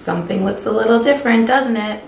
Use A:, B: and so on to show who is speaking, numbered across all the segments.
A: Something looks a little different, doesn't it?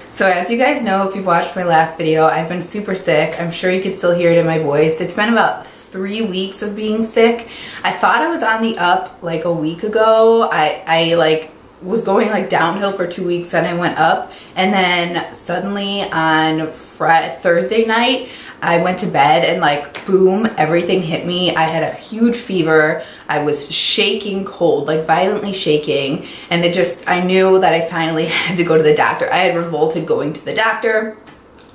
A: So as you guys know, if you've watched my last video, I've been super sick. I'm sure you can still hear it in my voice. It's been about 3 weeks of being sick. I thought I was on the up like a week ago. I like was going like downhill for 2 weeks, then I went up, and then suddenly on Thursday night I went to bed and like boom, everything hit me. I had a huge fever. I was shaking cold, like violently shaking, and I knew that I finally had to go to the doctor. I had revolted going to the doctor,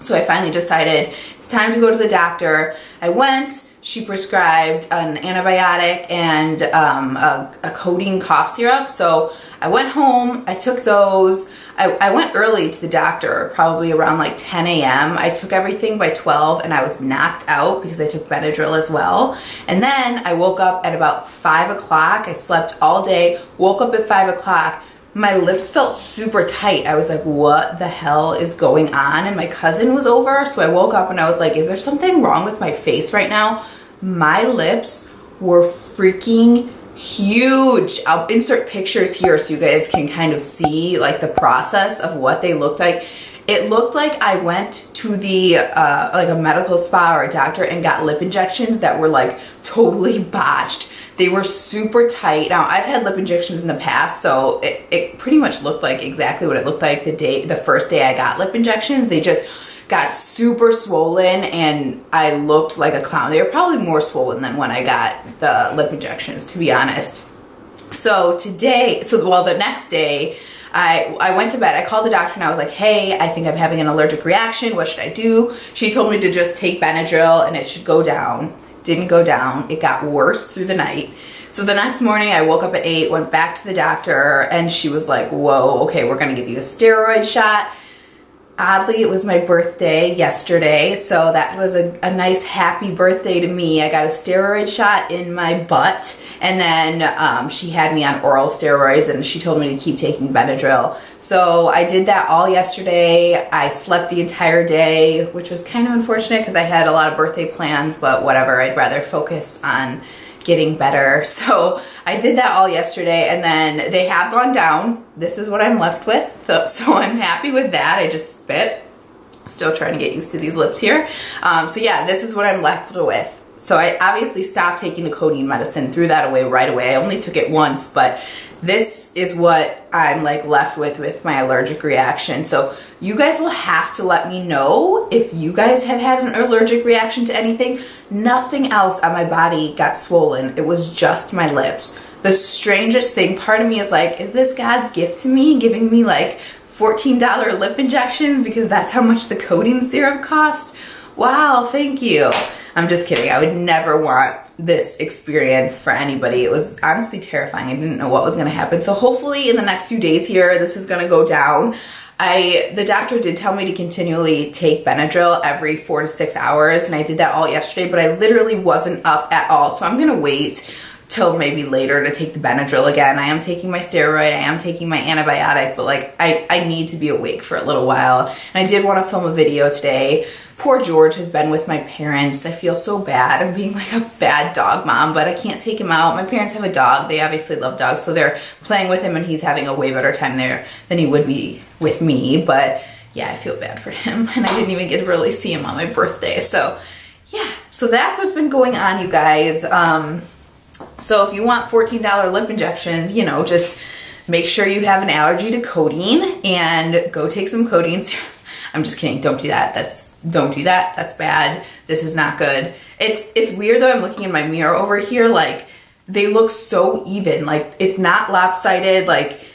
A: so I finally decided it's time to go to the doctor. I went. She prescribed an antibiotic and a codeine cough syrup. So I went home, I took those. I went early to the doctor, probably around like 10 a.m. I took everything by 12 and I was knocked out because I took Benadryl as well. And then I woke up at about 5 o'clock. I slept all day, woke up at 5 o'clock. My lips felt super tight. I was like, what the hell is going on? And my cousin was over, so I woke up and I was like, is there something wrong with my face right now? My lips were freaking huge. I'll insert pictures here so you guys can kind of see like the process of what they looked like. It looked like I went to the like a medical spa or a doctor and got lip injections that were like totally botched. They were super tight. Now I've had lip injections in the past, so it pretty much looked like exactly what it looked like the first day I got lip injections. They just got super swollen and I looked like a clown. They were probably more swollen than when I got the lip injections, to be honest. So the next day, I went to bed. I called the doctor and I was like, hey, I think I'm having an allergic reaction. What should I do? She told me to just take Benadryl and it should go down. Didn't go down. It got worse through the night. So the next morning I woke up at 8, went back to the doctor, and she was like, whoa, okay, we're gonna give you a steroid shot. Oddly, it was my birthday yesterday, so that was a nice happy birthday to me. I got a steroid shot in my butt, and then she had me on oral steroids and she told me to keep taking Benadryl. So I did that all yesterday. I slept the entire day, which was kind of unfortunate because I had a lot of birthday plans, but whatever, I'd rather focus on getting better. So I did that all yesterday, and then they have gone down. This is what I'm left with, so I'm happy with that. I just spit. Still trying to get used to these lips here. So yeah, this is what I'm left with. So I obviously stopped taking the codeine medicine, threw that away right away. I only took it once, but this is what I'm like left with my allergic reaction. So you guys will have to let me know if you guys have had an allergic reaction to anything. Nothing else on my body got swollen. It was just my lips. The strangest thing, part of me is like, is this God's gift to me, giving me like $14 lip injections because that's how much the codeine syrup cost? Wow, thank you. I'm just kidding. I would never want this experience for anybody. It was honestly terrifying. I didn't know what was going to happen. So hopefully in the next few days here, this is going to go down. The doctor did tell me to continually take Benadryl every 4 to 6 hours, and I did that all yesterday, but I literally wasn't up at all. So I'm going to wait till maybe later to take the Benadryl again. I am taking my steroid, I am taking my antibiotic, but like I need to be awake for a little while. And I did want to film a video today. Poor George has been with my parents. I feel so bad. I'm being like a bad dog mom, but I can't take him out. My parents have a dog. They obviously love dogs, so they're playing with him and he's having a way better time there than he would be with me. But yeah, I feel bad for him, and I didn't even get to really see him on my birthday. So yeah, so that's what's been going on, you guys. So if you want $14 lip injections, you know, just make sure you have an allergy to codeine and go take some codeine serum. I'm just kidding. Don't do that. Don't do that. That's bad. This is not good. It's weird though. I'm looking in my mirror over here. Like they look so even. Like it's not lopsided. Like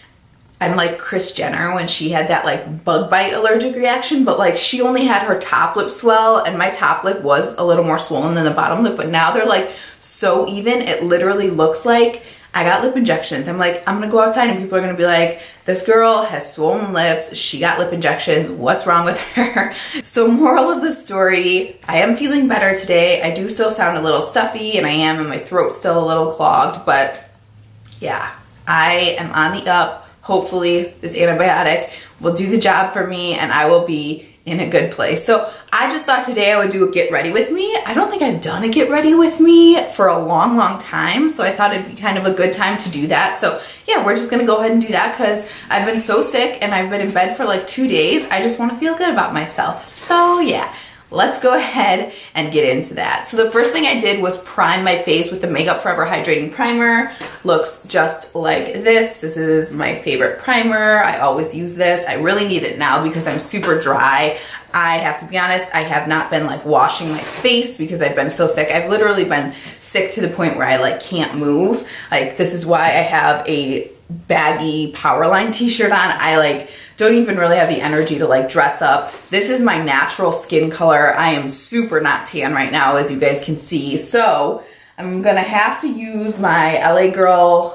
A: I'm like Kris Jenner when she had that like bug bite allergic reaction, but like she only had her top lip swell and my top lip was a little more swollen than the bottom lip, but now they're like so even. It literally looks like I got lip injections. I'm like, I'm gonna go outside and people are gonna be like, this girl has swollen lips, she got lip injections, what's wrong with her? So moral of the story, I am feeling better today. I do still sound a little stuffy and my throat's still a little clogged, but yeah, I am on the up. Hopefully this antibiotic will do the job for me and I will be in a good place. So I just thought today I would do a get ready with me. I don't think I've done a get ready with me for a long time. So I thought it'd be kind of a good time to do that. So yeah, we're just gonna go ahead and do that because I've been so sick and I've been in bed for like 2 days. I just wanna feel good about myself. So yeah, let's go ahead and get into that. So the first thing I did was prime my face with the Makeup Forever Hydrating Primer. Looks just like this. This is my favorite primer. I always use this. I really need it now because I'm super dry. I have to be honest, I have not been like washing my face because I've been so sick. I've literally been sick to the point where I like can't move. Like this is why I have a baggy Powerline t-shirt on. I like don't even really have the energy to like dress up. This is my natural skin color. I am super not tan right now, as you guys can see. So I'm gonna have to use my LA Girl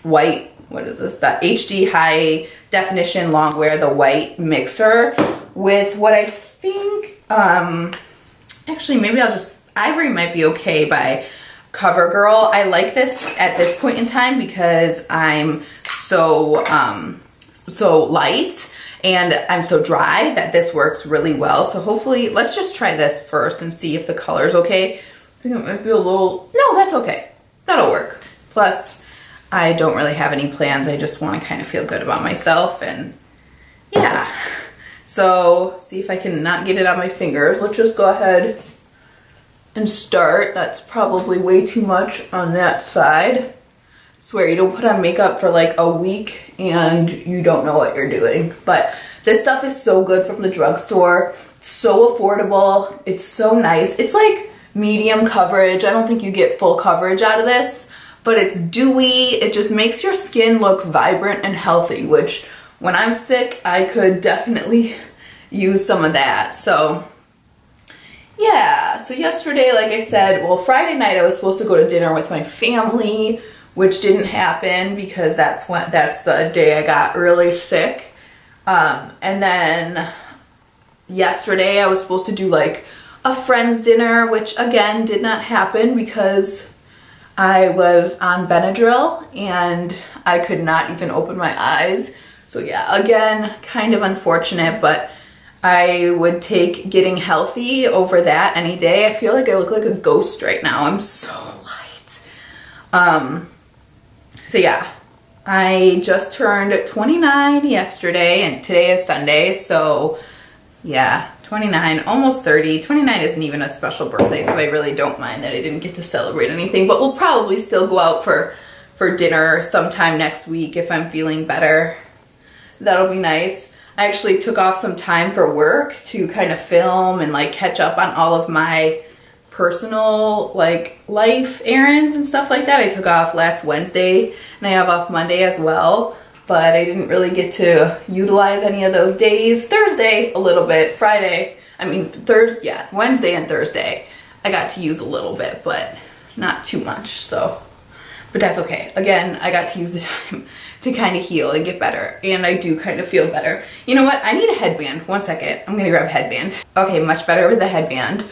A: white, what is this? The HD High Definition Long Wear, the white mixer with what I think, actually maybe I'll just, Ivory might be okay by CoverGirl. I like this at this point in time because I'm so light and I'm so dry that this works really well. So hopefully, let's just try this first and see if the color's okay. I think it might be a little, no, that's okay. That'll work. Plus, I don't really have any plans. I just want to kind of feel good about myself and yeah. So see if I can not get it on my fingers. Let's just go ahead and start. That's probably way too much on that side. I swear you don't put on makeup for like a week and you don't know what you're doing. But this stuff is so good from the drugstore. It's so affordable. It's so nice. It's like medium coverage. I don't think you get full coverage out of this, but it's dewy. It just makes your skin look vibrant and healthy, which when I'm sick, I could definitely use some of that. So yeah, so yesterday, like I said, well, Friday night I was supposed to go to dinner with my family, which didn't happen because that's the day I got really sick. And then yesterday I was supposed to do like a friend's dinner, which again did not happen because I was on Benadryl and I could not even open my eyes. So yeah, again, kind of unfortunate, but I would take getting healthy over that any day. I feel like I look like a ghost right now. I'm so light. So yeah, I just turned 29 yesterday and today is Sunday. So yeah, 29, almost 30. 29 isn't even a special birthday, so I really don't mind that I didn't get to celebrate anything, but we'll probably still go out for dinner sometime next week if I'm feeling better. That'll be nice. I actually took off some time for work to kind of film and like catch up on all of my personal like life errands and stuff like that. I took off last Wednesday and I have off Monday as well, but I didn't really get to utilize any of those days. Thursday a little bit, Friday, I mean Thursday, yeah, Wednesday and Thursday I got to use a little bit, but not too much, so. But that's okay. Again, I got to use the time to kind of heal and get better. And I do kind of feel better. You know what? I need a headband. 1 second. I'm going to grab a headband. Okay, much better with the headband.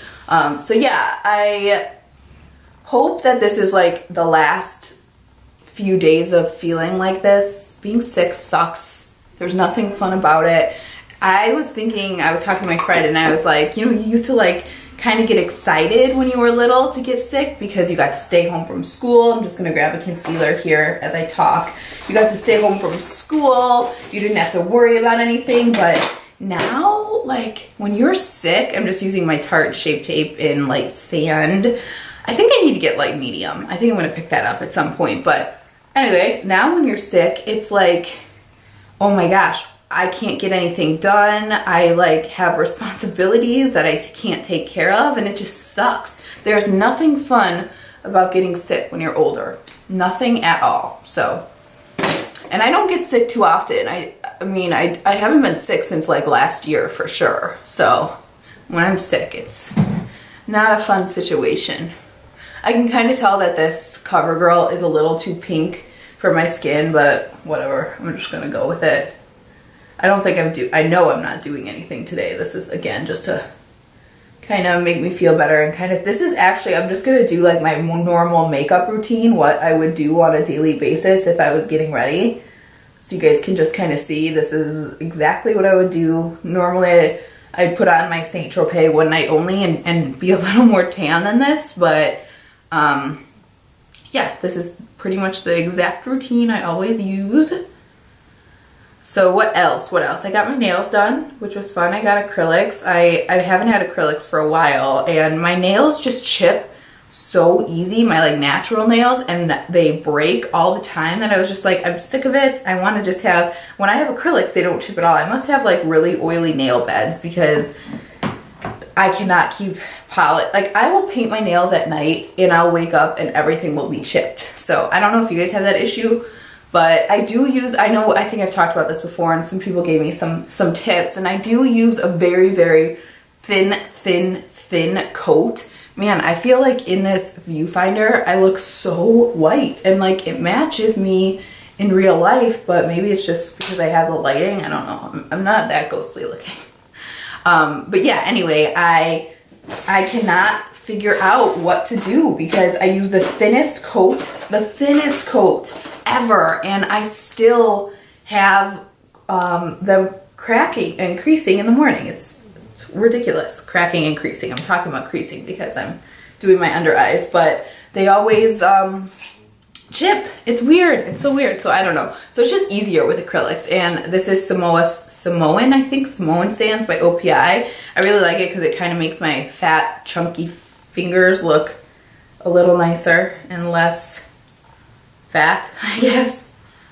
A: So yeah, I hope that this is like the last few days of feeling like this. Being sick sucks. There's nothing fun about it. I was thinking, I was talking to my friend and I was like, you know, you used to like kind of get excited when you were little to get sick because you got to stay home from school. I'm just gonna grab a concealer here as I talk. You got to stay home from school. You didn't have to worry about anything, but now, like when you're sick, I'm just using my Tarte Shape Tape in light sand. I think I need to get light medium. I think I'm gonna pick that up at some point, but anyway, now when you're sick, it's like, oh my gosh, I can't get anything done. I like have responsibilities that I can't take care of and it just sucks. There's nothing fun about getting sick when you're older. Nothing at all. So, and I don't get sick too often. I mean, I haven't been sick since like last year for sure. So when I'm sick, it's not a fun situation. I can kind of tell that this CoverGirl is a little too pink for my skin, but whatever. I'm just gonna go with it. I don't think I know I'm not doing anything today. This is, again, just to kind of make me feel better and kind of, this is actually, I'm just going to do like my normal makeup routine, what I would do on a daily basis if I was getting ready. so you guys can just kind of see. This is exactly what I would do. Normally I'd put on my Saint Tropez one night only and be a little more tan than this, but yeah, this is pretty much the exact routine I always use. So what else? I got my nails done, which was fun. I got acrylics. I haven't had acrylics for a while, and my nails just chip so easy, my like natural nails, and they break all the time, that I was just like, I'm sick of it. I want to just have, when I have acrylics, they don't chip at all. I must have like really oily nail beds, because I cannot keep polish. Like, I will paint my nails at night and I'll wake up and everything will be chipped. So I don't know if you guys have that issue, but I do use, I think I've talked about this before, and some people gave me some tips, and I do use a very, very thin coat. Man, I feel like in this viewfinder, I look so white, and like it matches me in real life, but maybe it's just because I have the lighting. I don't know. I'm not that ghostly looking. But yeah, anyway, I cannot figure out what to do, because I use the thinnest coat ever, and I still have them cracking and creasing in the morning. It's ridiculous. Cracking and creasing. I'm talking about creasing because I'm doing my under eyes, but they always chip. It's weird. It's so weird. So I don't know. So it's just easier with acrylics. And this is Samoan, I think, Samoan Sands by OPI. I really like it because it kind of makes my fat, chunky fingers look a little nicer and less fat, I guess.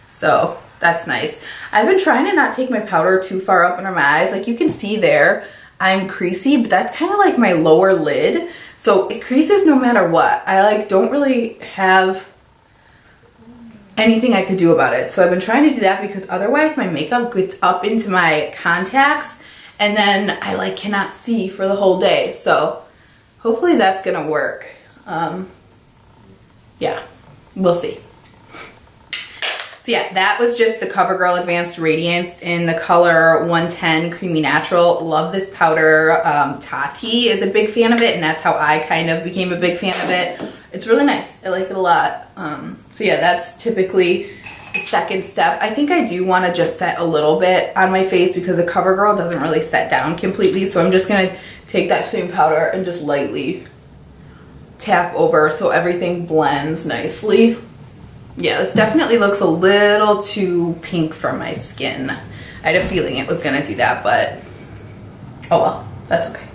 A: So that's nice. I've been trying to not take my powder too far up under my eyes. Like you can see there, I'm creasy, but that's kind of like my lower lid. So it creases no matter what. I like don't really have anything I could do about it. So I've been trying to do that, because otherwise my makeup gets up into my contacts and then I like cannot see for the whole day. So hopefully that's gonna work. Yeah, we'll see. So yeah, that was just the CoverGirl Advanced Radiance in the color 110 Creamy Natural. Love this powder. Tati is a big fan of it, and that's how I kind of became a big fan of it. It's really nice. I like it a lot. So yeah, that's typically the second step. I think I do want to just set a little bit on my face, because the CoverGirl doesn't really set down completely. So I'm just going to take that same powder and just lightly tap over so everything blends nicely. Yeah, this definitely looks a little too pink for my skin. I had a feeling it was gonna do that, but oh well, that's okay.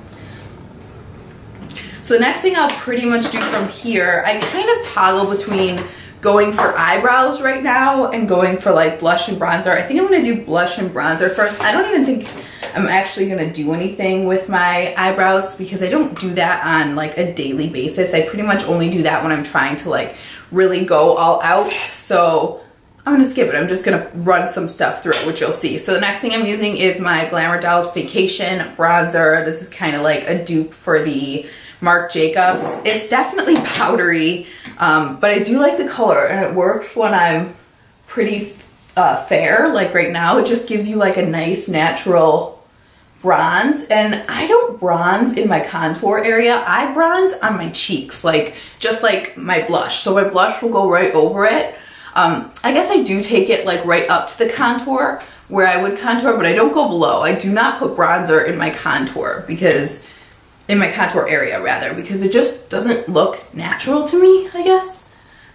A: So the next thing I'll pretty much do from here, I kind of toggle between going for eyebrows right now and going for like blush and bronzer. I think I'm gonna do blush and bronzer first. I don't even think I'm actually gonna do anything with my eyebrows, because I don't do that on like a daily basis. I pretty much only do that when I'm trying to like really go all out. So I'm gonna skip it. I'm just gonna run some stuff through it, which you'll see. So the next thing I'm using is my Glamour Dolls Vacation bronzer. This is kind of like a dupe for the Marc Jacobs. It's definitely powdery, but I do like the color, and it works when I'm pretty fair. Like right now, it just gives you like a nice natural bronze, and I don't bronze in my contour area. I bronze on my cheeks, like just like my blush. So my blush will go right over it. I guess I do take it like right up to the contour where I would contour, but I don't go below. I do not put bronzer in my contour, because in my contour area rather, because it just doesn't look natural to me, I guess.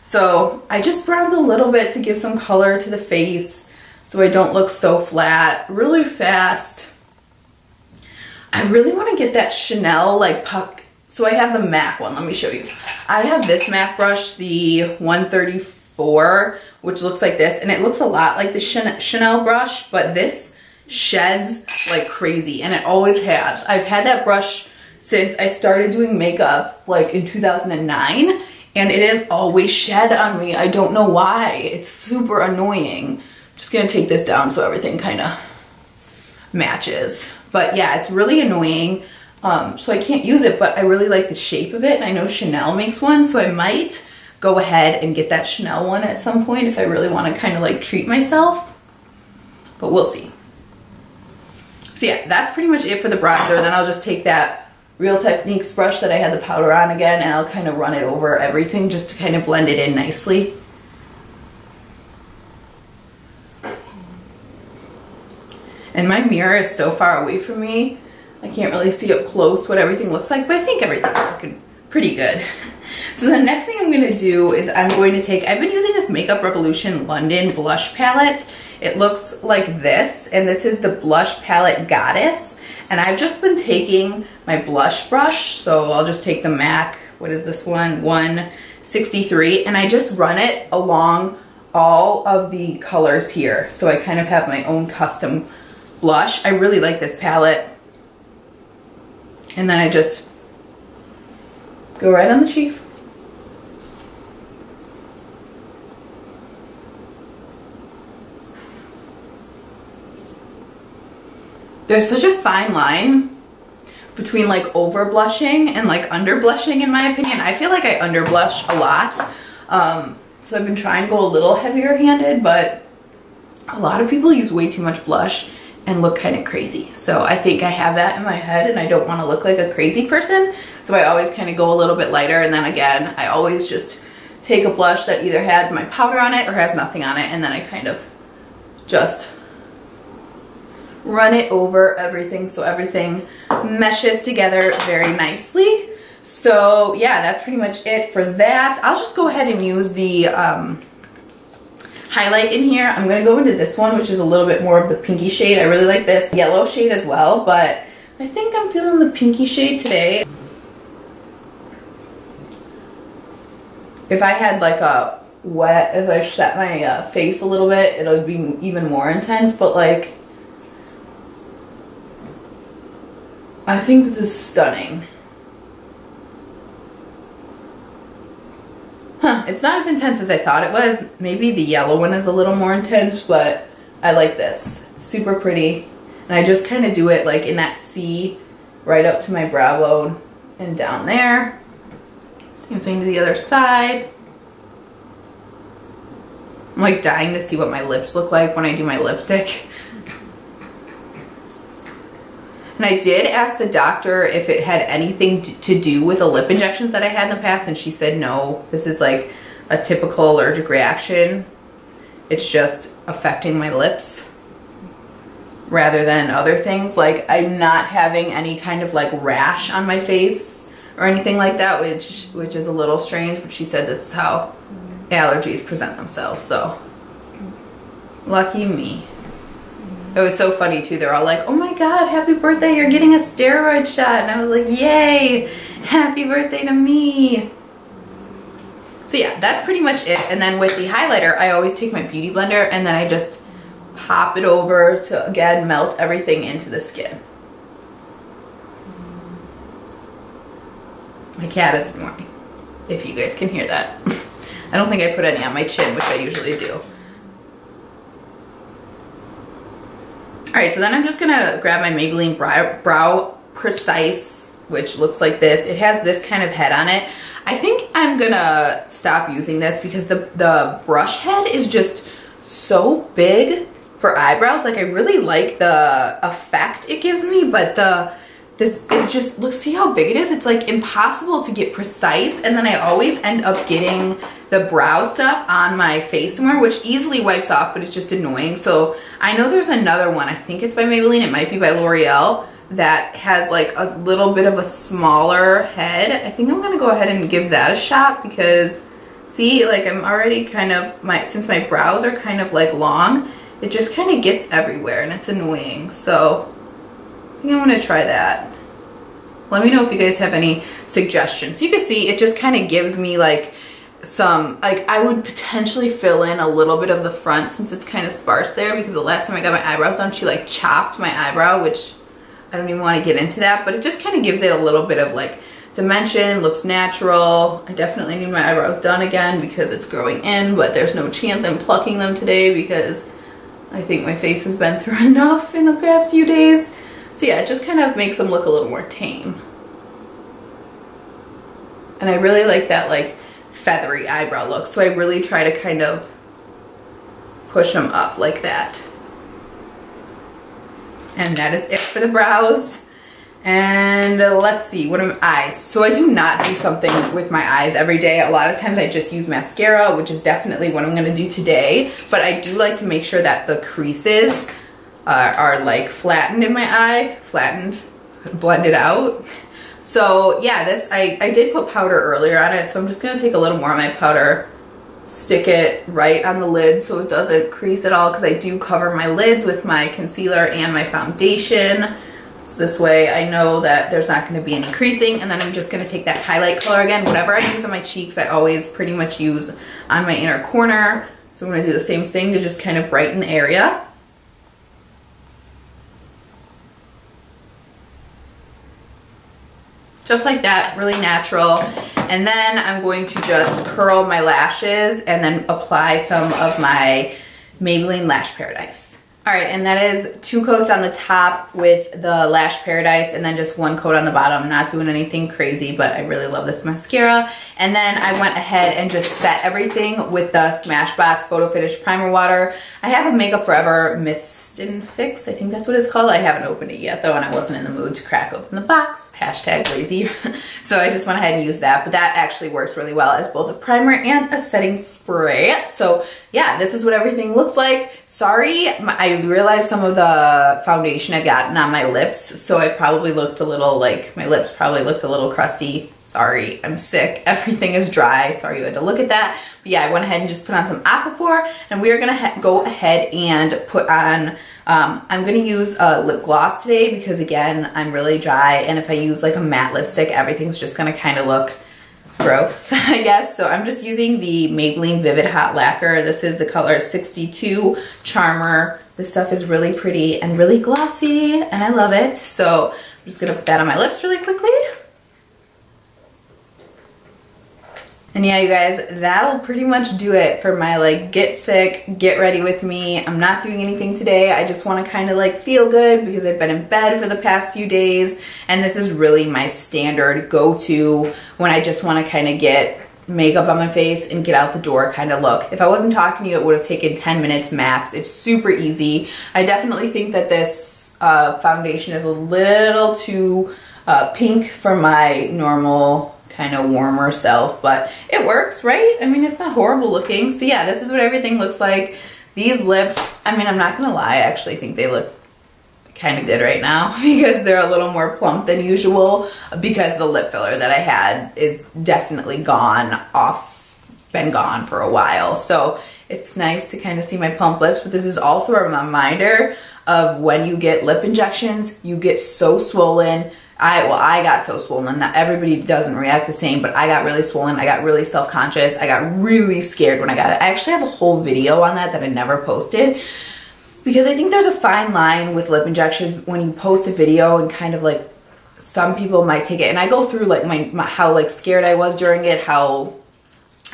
A: So I just bronze a little bit to give some color to the face so I don't look so flat really fast. I really want to get that Chanel like puck. So I have the MAC one. Let me show you. I have this MAC brush, the 134, which looks like this. And it looks a lot like the Chanel brush, but this sheds like crazy. And it always has. I've had that brush since I started doing makeup like in 2009. And it has always shed on me. I don't know why. It's super annoying. I'm just going to take this down so everything kind of matches. But yeah, it's really annoying, so I can't use it, but I really like the shape of it, and I know Chanel makes one, so I might go ahead and get that Chanel one at some point if I really want to kind of like treat myself, but we'll see. So yeah, that's pretty much it for the bronzer. Then I'll just take that Real Techniques brush that I had the powder on again, and I'll kind of run it over everything just to kind of blend it in nicely. And my mirror is so far away from me, I can't really see up close what everything looks like, but I think everything is looking pretty good. So the next thing I'm going to do is I'm going to take, I've been using this Makeup Revolution London blush palette. It looks like this, and this is the blush palette Goddess. And I've just been taking my blush brush, so I'll just take the MAC, what is this one? 163, and I just run it along all of the colors here. So I kind of have my own custom blush. I really like this palette. And then I just go right on the cheeks. There's such a fine line between like over blushing and like under blushing, in my opinion. I feel like I under blush a lot. So I've been trying to go a little heavier handed, but a lot of people use way too much blush and look kind of crazy. So I think I have that in my head and I don't want to look like a crazy person. So I always kind of go a little bit lighter, and then again, I always just take a blush that either had my powder on it or has nothing on it, and then I kind of just run it over everything so everything meshes together very nicely. So yeah, that's pretty much it for that. I'll just go ahead and use the highlight in here. I'm going to go into this one, which is a little bit more of the pinky shade. I really like this yellow shade as well, but I think I'm feeling the pinky shade today. If I had like a wet, if I set my face a little bit, it'll be even more intense, but like, I think this is stunning. Huh, it's not as intense as I thought it was. Maybe the yellow one is a little more intense, but I like this. It's super pretty. And I just kind of do it like in that C right up to my brow bone and down there. Same thing to the other side. I'm like dying to see what my lips look like when I do my lipstick. And I did ask the doctor if it had anything to do with the lip injections that I had in the past, and she said no. This is like a typical allergic reaction. It's just affecting my lips rather than other things. Like, I'm not having any kind of like rash on my face or anything like that, which is a little strange, but she said this is how allergies present themselves, so lucky me. It was so funny too. They're all like, oh my god, happy birthday, you're getting a steroid shot. And I was like, yay, happy birthday to me. So yeah, that's pretty much it. And then with the highlighter, I always take my beauty blender and then I just pop it over to, again, melt everything into the skin. My cat is snoring, if you guys can hear that. I don't think I put any on my chin, which I usually do. Alright, so then I'm just going to grab my Maybelline Brow Precise, which looks like this. It has this kind of head on it. I think I'm going to stop using this because the brush head is just so big for eyebrows. Like, I really like the effect it gives me, but this is just, look, see how big it is? It's like impossible to get precise, and then I always end up getting the brow stuff on my face more, which easily wipes off, but it's just annoying. So I know there's another one, I think it's by Maybelline, it might be by L'Oreal, that has like a little bit of a smaller head. I think I'm gonna go ahead and give that a shot because, see, like I'm already kind of, since my brows are kind of like long, it just kind of gets everywhere and it's annoying. So I think I'm gonna try that. Let me know if you guys have any suggestions. So you can see it just kind of gives me like some, like I would potentially fill in a little bit of the front since it's kind of sparse there, because the last time I got my eyebrows done, she like chopped my eyebrow, which I don't even want to get into that, but it just kind of gives it a little bit of like dimension, looks natural. I definitely need my eyebrows done again because it's growing in, but there's no chance I'm plucking them today because I think my face has been through enough in the past few days. So yeah, it just kind of makes them look a little more tame. And I really like that like feathery eyebrow look, so I really try to kind of push them up like that. And that is it for the brows. And let's see, what are my eyes? So I do not do something with my eyes every day. A lot of times I just use mascara, which is definitely what I'm gonna do today. But I do like to make sure that the creases are like flattened in my eye, blended out. So yeah, this, I did put powder earlier on it, so I'm just gonna take a little more of my powder, stick it right on the lid so it doesn't crease at all, because I do cover my lids with my concealer and my foundation. So this way I know that there's not gonna be any creasing. And then I'm just gonna take that highlight color again. Whatever I use on my cheeks, I always pretty much use on my inner corner. So I'm gonna do the same thing to just kind of brighten the area. Just like that, really natural. And then I'm going to just curl my lashes and then apply some of my Maybelline Lash Paradise. All right, and that is 2 coats on the top with the Lash Paradise and then just 1 coat on the bottom. Not doing anything crazy, but I really love this mascara. And then I went ahead and just set everything with the Smashbox Photo Finish Primer Water. I have a Makeup Forever Mist and Fix, I think that's what it's called. I haven't opened it yet though, and I wasn't in the mood to crack open the box. Hashtag lazy. So I just went ahead and used that, but that actually works really well as both a primer and a setting spray. So yeah, this is what everything looks like. Sorry, I realized some of the foundation had gotten on my lips, so I probably looked a little like, my lips probably looked a little crusty. Sorry, I'm sick. Everything is dry. Sorry you had to look at that. But yeah, I went ahead and just put on some Aquaphor, and we are gonna go ahead and put on, I'm gonna use a lip gloss today because again, I'm really dry, and if I use like a matte lipstick, everything's just gonna kind of look gross, I guess. So I'm just using the Maybelline Vivid Hot Lacquer. This is the color 62 Charmer. This stuff is really pretty and really glossy, and I love it. So I'm just gonna put that on my lips really quickly. And yeah, you guys, that'll pretty much do it for my like get sick, get ready with me. I'm not doing anything today. I just want to kind of like feel good because I've been in bed for the past few days, and this is really my standard go-to when I just want to kind of get makeup on my face and get out the door kind of look. If I wasn't talking to you, it would have taken 10 minutes max. It's super easy. I definitely think that this foundation is a little too pink for my normal kind of warmer self, but it works, right? I mean, it's not horrible looking. So yeah, this is what everything looks like. These lips, I mean, I'm not gonna lie, I actually think they look kind of good right now because they're a little more plump than usual because the lip filler that I had is definitely been gone for a while. So it's nice to kind of see my plump lips, but this is also a reminder of when you get lip injections, you get so swollen. I got so swollen. Not everybody doesn't react the same, but I got really swollen. I got really self-conscious. I got really scared when I got it. I actually have a whole video on that I never posted because I think there's a fine line with lip injections when you post a video and kind of like some people might take it. And I go through like how like scared I was during it, how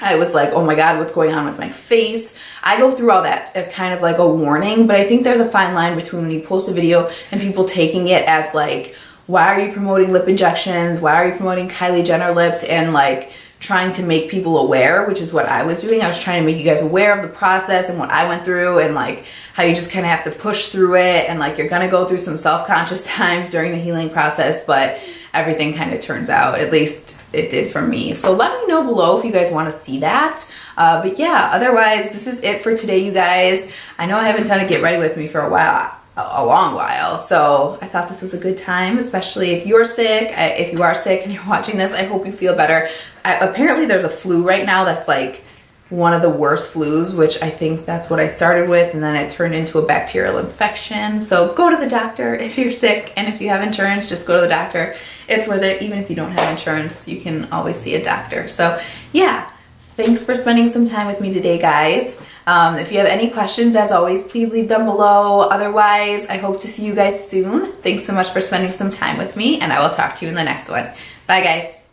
A: I was like, oh my God, what's going on with my face? I go through all that as kind of like a warning, but I think there's a fine line between when you post a video and people taking it as like, why are you promoting lip injections? Why are you promoting Kylie Jenner lips? And like trying to make people aware, which is what I was doing. I was trying to make you guys aware of the process and what I went through and like how you just kind of have to push through it and like you're gonna go through some self-conscious times during the healing process, but everything kind of turns out, at least it did for me. So let me know below if you guys want to see that. But yeah, otherwise this is it for today, you guys. I know I haven't done a get ready with me for a long while, so I thought this was a good time, especially if you're sick. If you are sick and you're watching this, I hope you feel better. Apparently there's a flu right now that's like one of the worst flus, which I think that's what I started with, and then it turned into a bacterial infection. So go to the doctor if you're sick, and if you have insurance, just go to the doctor. It's worth it. Even if you don't have insurance, you can always see a doctor. So yeah, thanks for spending some time with me today, guys. If you have any questions, as always, please leave them below. Otherwise, I hope to see you guys soon. Thanks so much for spending some time with me, and I will talk to you in the next one. Bye, guys.